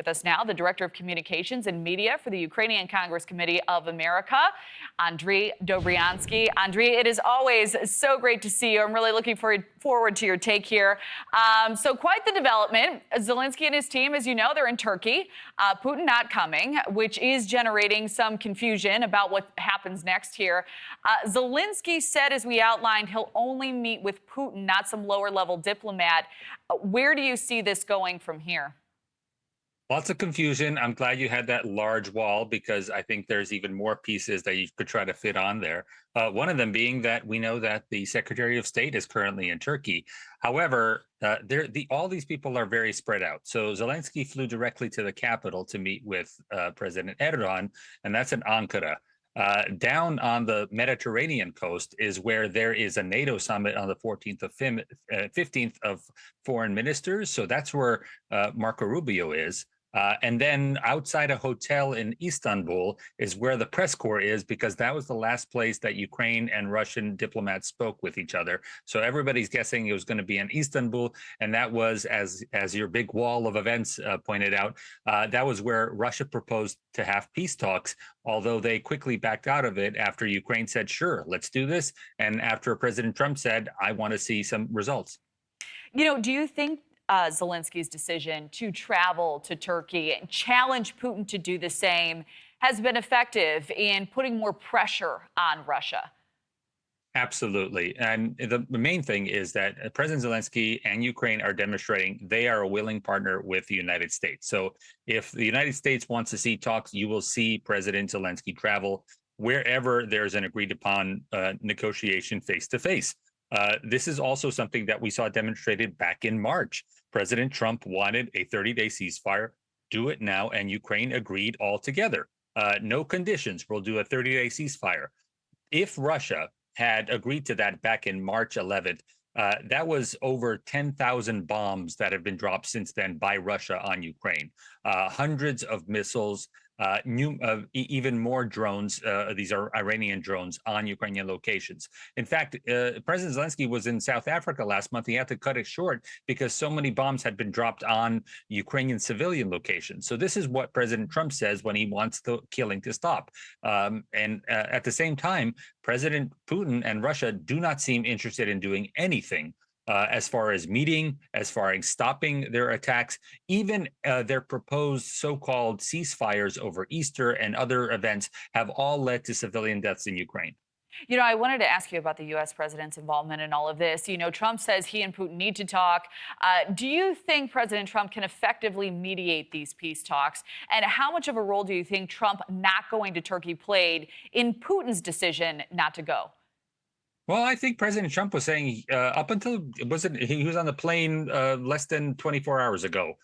With us now, the Director of Communications and Media for the Ukrainian Congress Committee of America, Andrij Dobriansky. Andrij, it is always so great to see you. I'm really looking forward to your take here. So quite the development. Zelensky and his team, as you know, they're in Turkey. Putin not coming, which is generating some confusion about what happens next here. Zelensky said, as we outlined, he'll only meet with Putin, not some lower-level diplomat. Where do you see this going from here? Lots of confusion. I'm glad you had that large wall because I think there's even more pieces that you could try to fit on there. One of them being that we know that the Secretary of State is currently in Turkey. However, all these people are very spread out. So Zelensky flew directly to the capital to meet with President Erdogan, and that's in Ankara. Down on the Mediterranean coast is where there is a NATO summit on the 15th of foreign ministers. So that's where Marco Rubio is. And then outside a hotel in Istanbul is where the press corps is, because that was the last place that Ukraine and Russian diplomats spoke with each other. So everybody's guessing it was going to be in Istanbul. And that was, as your big wall of events pointed out, that was where Russia proposed to have peace talks, although they quickly backed out of it after Ukraine said, sure, let's do this. And after President Trump said, I want to see some results. You know, do you think Zelensky's decision to travel to Turkey and challenge Putin to do the same has been effective in putting more pressure on Russia? Absolutely. And the main thing is that President Zelensky and Ukraine are demonstrating they are a willing partner with the United States. So if the United States wants to see talks, you will see President Zelensky travel wherever there's an agreed upon negotiation face to face. This is also something that we saw demonstrated back in March. President Trump wanted a 30-day ceasefire. Do it now, and Ukraine agreed altogether. No conditions. We'll do a 30-day ceasefire. If Russia had agreed to that back in March 11th, that was over 10,000 bombs that have been dropped since then by Russia on Ukraine. Hundreds of missiles, even more drones. These are Iranian drones on Ukrainian locations. In fact, President Zelensky was in South Africa last month. He had to cut it short because so many bombs had been dropped on Ukrainian civilian locations. So this is what President Trump says when he wants the killing to stop. And at the same time, President Putin and Russia do not seem interested in doing anything as far as meeting, as far as stopping their attacks. Even their proposed so-called ceasefires over Easter and other events have all led to civilian deaths in Ukraine. You know, I wanted to ask you about the U.S. president's involvement in all of this. You know, Trump says he and Putin need to talk. Do you think President Trump can effectively mediate these peace talks? And how much of a role do you think Trump not going to Turkey played in Putin's decision not to go? Well, I think President Trump was saying up until he was on the plane less than 24 hours ago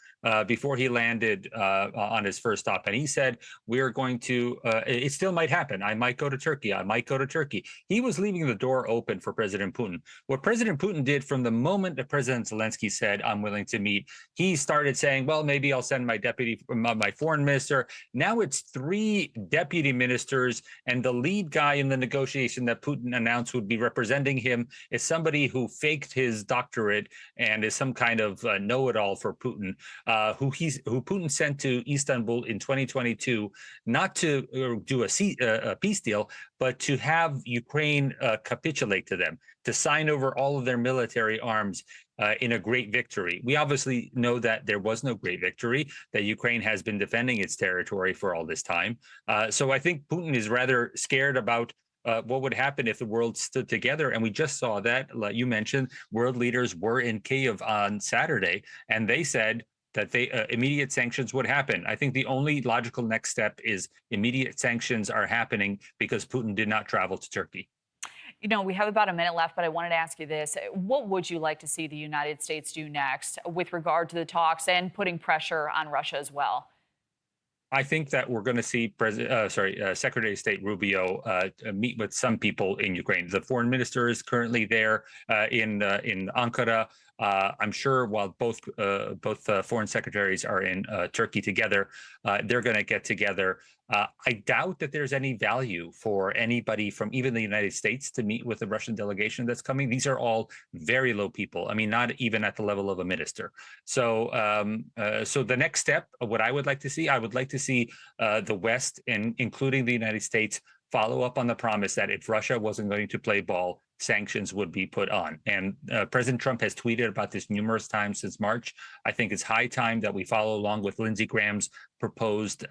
before he landed on his first stop. And he said, we're going to it still might happen. I might go to Turkey. I might go to Turkey. He was leaving the door open for President Putin. What President Putin did from the moment that President Zelensky said, I'm willing to meet, he started saying, well, maybe I'll send my my foreign minister. Now it's 3 deputy ministers, and the lead guy in the negotiation that Putin announced would be representing him is somebody who faked his doctorate and is some kind of know-it-all for Putin, who Putin sent to Istanbul in 2022, not to do a peace deal, but to have Ukraine capitulate to them, to sign over all of their military arms in a great victory. We obviously know that there was no great victory, that Ukraine has been defending its territory for all this time. So I think Putin is rather scared about what would happen if the world stood together. And we just saw that, like you mentioned, world leaders were in Kyiv on Saturday, and they said that immediate sanctions would happen. I think the only logical next step is immediate sanctions are happening because Putin did not travel to Turkey. You know, we have about a minute left, but I wanted to ask you this. What would you like to see the United States do next with regard to the talks and putting pressure on Russia as well? I think that we're going to see Secretary of State Rubio meet with some people in Ukraine. The foreign minister is currently there in Ankara. I'm sure while both foreign secretaries are in Turkey together, they're going to get together. I doubt that there's any value for anybody from even the United States to meet with the Russian delegation that's coming. These are all very low people. I mean, not even at the level of a minister. So, so the next step, what I would like to see, I would like to see the West, including the United States, follow up on the promise that if Russia wasn't going to play ball, sanctions would be put on. And President Trump has tweeted about this numerous times since March. I think it's high time that we follow along with Lindsey Graham's proposed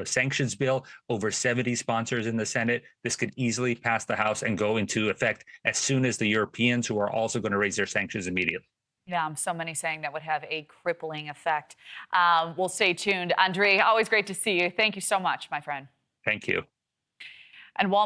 sanctions bill. Over 70 sponsors in the Senate. This could easily pass the House and go into effect as soon as the Europeans, who are also going to raise their sanctions immediately. Yeah, so many saying that would have a crippling effect. We'll stay tuned. Andrij, always great to see you. Thank you so much, my friend. Thank you. And Walmart.